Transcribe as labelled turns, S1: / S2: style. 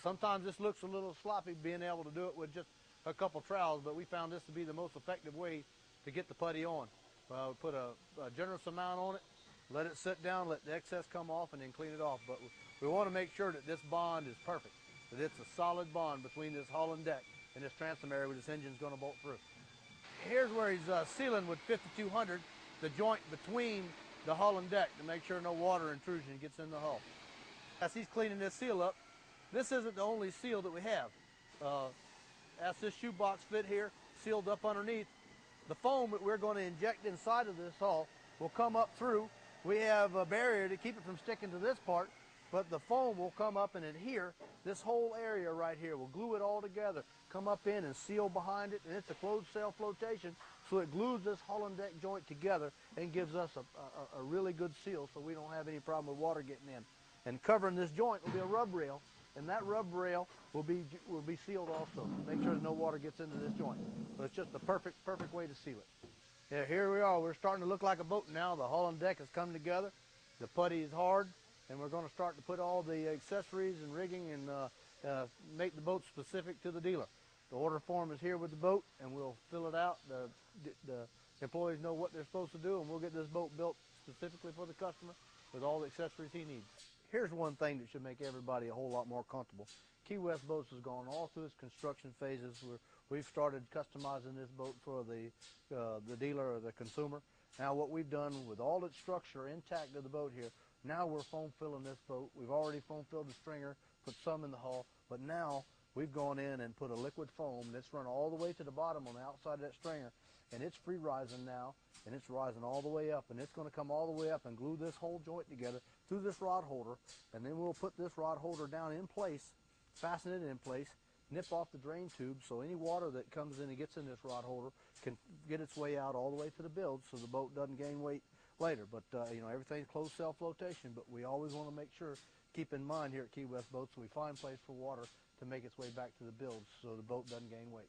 S1: Sometimes this looks a little sloppy being able to do it with just a couple trowels, but we found this to be the most effective way to get the putty on. We put a generous amount on it, let it sit down, let the excess come off, and then clean it off. But we want to make sure that this bond is perfect, that it's a solid bond between this hull and deck and this transom area where this engine's going to bolt through. Here's where he's sealing with 5200 the joint between the hull and deck to make sure no water intrusion gets in the hull. As he's cleaning this seal up, this isn't the only seal that we have. As this shoebox fit here, sealed up underneath, the foam that we're going to inject inside of this hull will come up through. We have a barrier to keep it from sticking to this part, but the foam will come up and adhere. This whole area right here will glue it all together, come up in and seal behind it, and it's a closed cell flotation, so it glues this hull and deck joint together and gives us a really good seal so we don't have any problem with water getting in. And covering this joint will be a rub rail, and that rub rail will be sealed also to make sure that no water gets into this joint. So it's just the perfect way to seal it. Yeah, here we are. We're starting to look like a boat now. The hull and deck has come together. The putty is hard, and we're going to start to put all the accessories and rigging and make the boat specific to the dealer. The order form is here with the boat, and we'll fill it out. The employees know what they're supposed to do, and we'll get this boat built specifically for the customer with all the accessories he needs. Here's one thing that should make everybody a whole lot more comfortable. Key West Boats has gone all through its construction phases. We've started customizing this boat for the dealer or the consumer. Now what we've done with all its structure intact of the boat here, now we're foam filling this boat. We've already foam filled the stringer, put some in the hull, but now we've gone in and put a liquid foam that's run all the way to the bottom on the outside of that stringer, and it's free rising now, and it's rising all the way up, and it's going to come all the way up and glue this whole joint together through this rod holder, and then we'll put this rod holder down in place, fasten it in place, nip off the drain tube so any water that comes in and gets in this rod holder can get its way out all the way to the build so the boat doesn't gain weight later. But you know, everything's closed cell flotation, but we always want to make sure, keep in mind here at Key West Boats, we find place for water to make its way back to the build so the boat doesn't gain weight.